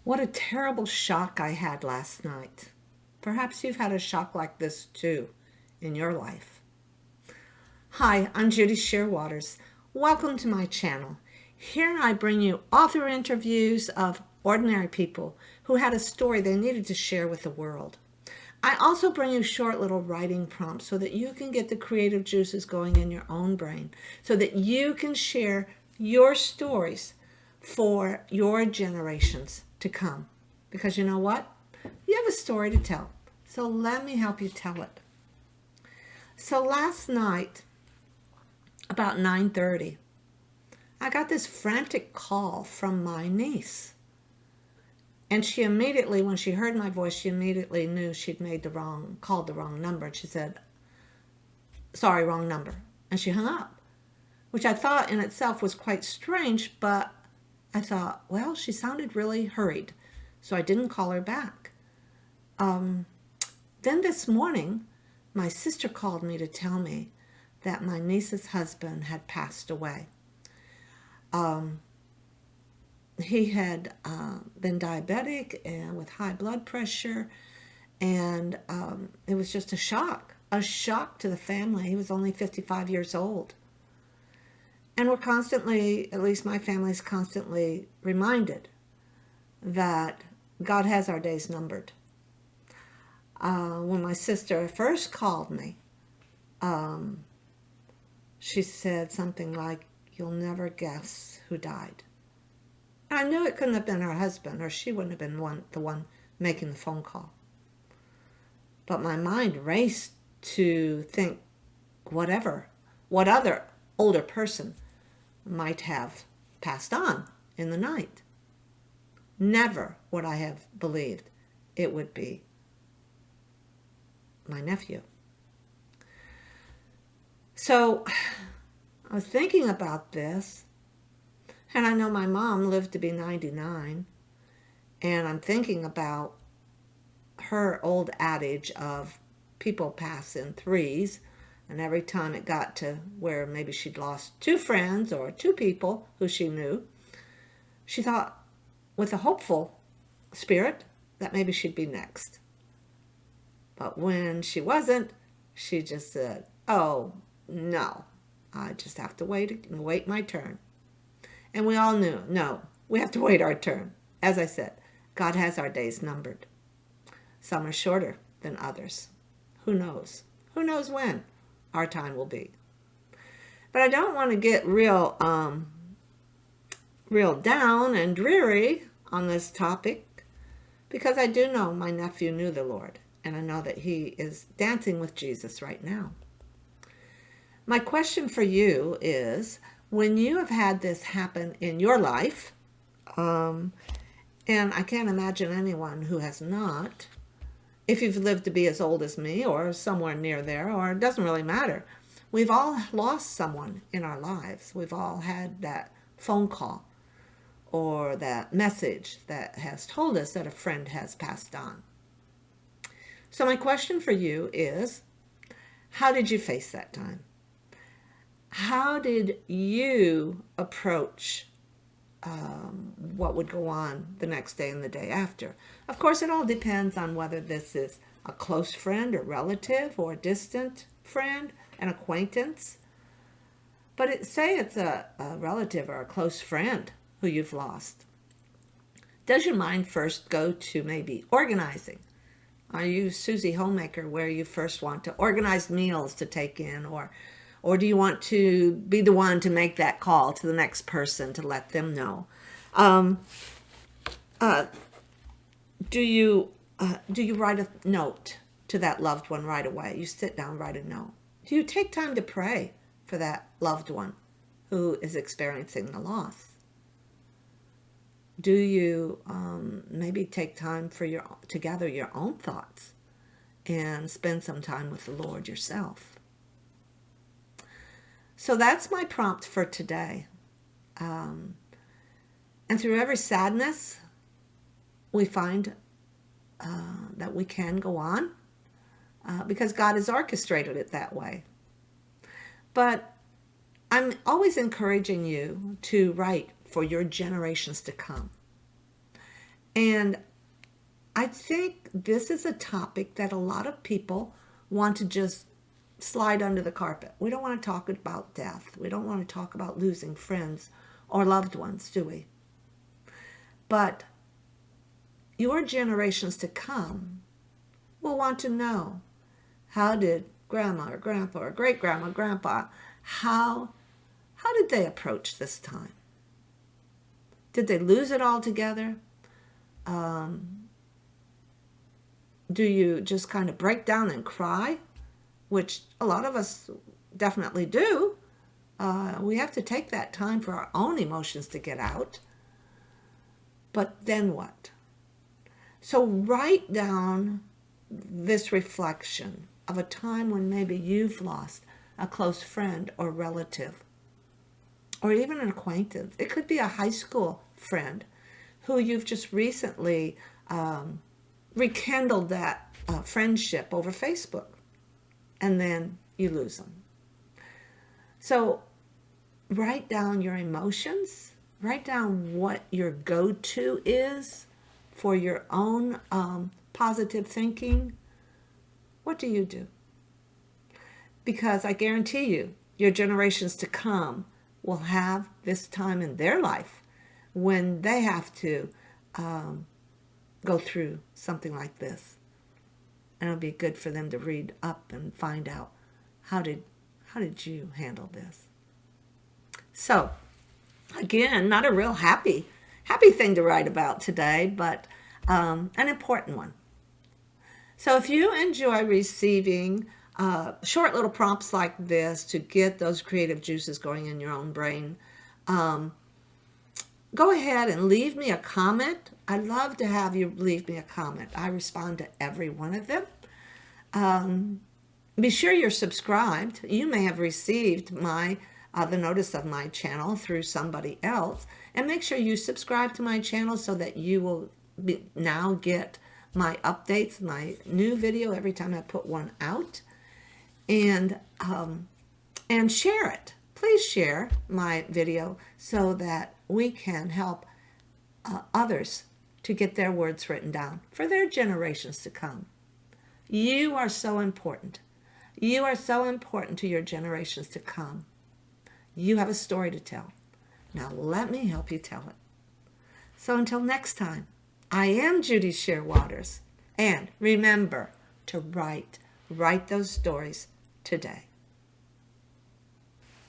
What a terrible shock I had last night. Perhaps you've had a shock like this too in your life. Hi, I'm Judy Shearwaters. Welcome to my channel. Here I bring you author interviews of ordinary people who had a story they needed to share with the world. I also bring you short little writing prompts so that you can get the creative juices going in your own brain, so that you can share your stories for your generations to come. Because you know what? You have a story to tell. So let me help you tell it. So last night, about 9:30, I got this frantic call from my niece. And she immediately, when she heard my voice, she immediately knew she'd called the wrong number. And she said, sorry, wrong number. And she hung up, which I thought in itself was quite strange, but I thought, well, she sounded really hurried, so I didn't call her back. Then this morning, my sister called me to tell me that my niece's husband had passed away. He had been diabetic and with high blood pressure, and it was just a shock to the family. He was only 55 years old. And we're constantly, at least my family's constantly reminded that God has our days numbered. When my sister first called me, she said something like, "You'll never guess who died." And I knew it couldn't have been her husband, or she wouldn't have been the one making the phone call. But my mind raced to think what other older person might have passed on in the night. Never would I have believed it would be my nephew. So I was thinking about this, and I know my mom lived to be 99, and I'm thinking about her old adage of people pass in threes, and every time it got to where maybe she'd lost two friends or two people who she knew, she thought with a hopeful spirit that maybe she'd be next. But when she wasn't, she just said, "Oh, no, I just have to wait my turn." And we all knew, no, we have to wait our turn. As I said, God has our days numbered. Some are shorter than others. Who knows? Who knows when our time will be? But I don't want to get real down and dreary on this topic, because I do know my nephew knew the Lord, and I know that he is dancing with Jesus right now. My question for you is, when you have had this happen in your life, and I can't imagine anyone who has not, if you've lived to be as old as me or somewhere near there, or it doesn't really matter. We've all lost someone in our lives. We've all had that phone call or that message that has told us that a friend has passed on. So my question for you is, how did you face that time? How did you approach what would go on the next day and the day after? Of course, it all depends on whether this is a close friend or relative or a distant friend, an acquaintance. But say it's a relative or a close friend who you've lost. Does your mind first go to maybe organizing? Are you Susie Homemaker, where you first want to organize meals to take in, or do you want to be the one to make that call to the next person to let them know? Do you write a note to that loved one right away? You sit down, write a note. Do you take time to pray for that loved one who is experiencing the loss? Do you maybe take time to gather your own thoughts and spend some time with the Lord yourself? So that's my prompt for today. And through every sadness, we find that we can go on because God has orchestrated it that way. But I'm always encouraging you to write for your generations to come. And I think this is a topic that a lot of people want to just slide under the carpet. We don't want to talk about death. We don't want to talk about losing friends or loved ones, do we? But your generations to come will want to know, how did grandma or grandpa or great-grandma, grandpa, how did they approach this time? Did they lose it altogether? Do you just kind of break down and cry? Which a lot of us definitely do. We have to take that time for our own emotions to get out. But then what? So write down this reflection of a time when maybe you've lost a close friend or relative, or even an acquaintance. It could be a high school friend who you've just recently rekindled that friendship over Facebook, and then you lose them. So write down your emotions. Write down what your go-to is for your own positive thinking. What do you do? Because I guarantee you, your generations to come will have this time in their life when they have to go through something like this. And it'll be good for them to read up and find out, how did you handle this? So, again, not a real happy thing to write about today, but an important one. So if you enjoy receiving short little prompts like this to get those creative juices going in your own brain, go ahead and leave me a comment. I'd love to have you leave me a comment. I respond to every one of them. Be sure you're subscribed. You may have received the notice of my channel through somebody else, and make sure you subscribe to my channel so that you will now get my updates, my new video every time I put one out, and share it. Please share my video so that we can help others to get their words written down for their generations to come. You are so important. You are so important to your generations to come. You have a story to tell. Now let me help you tell it. So until next time, I am Judy Sheerwaters. And remember to write those stories today.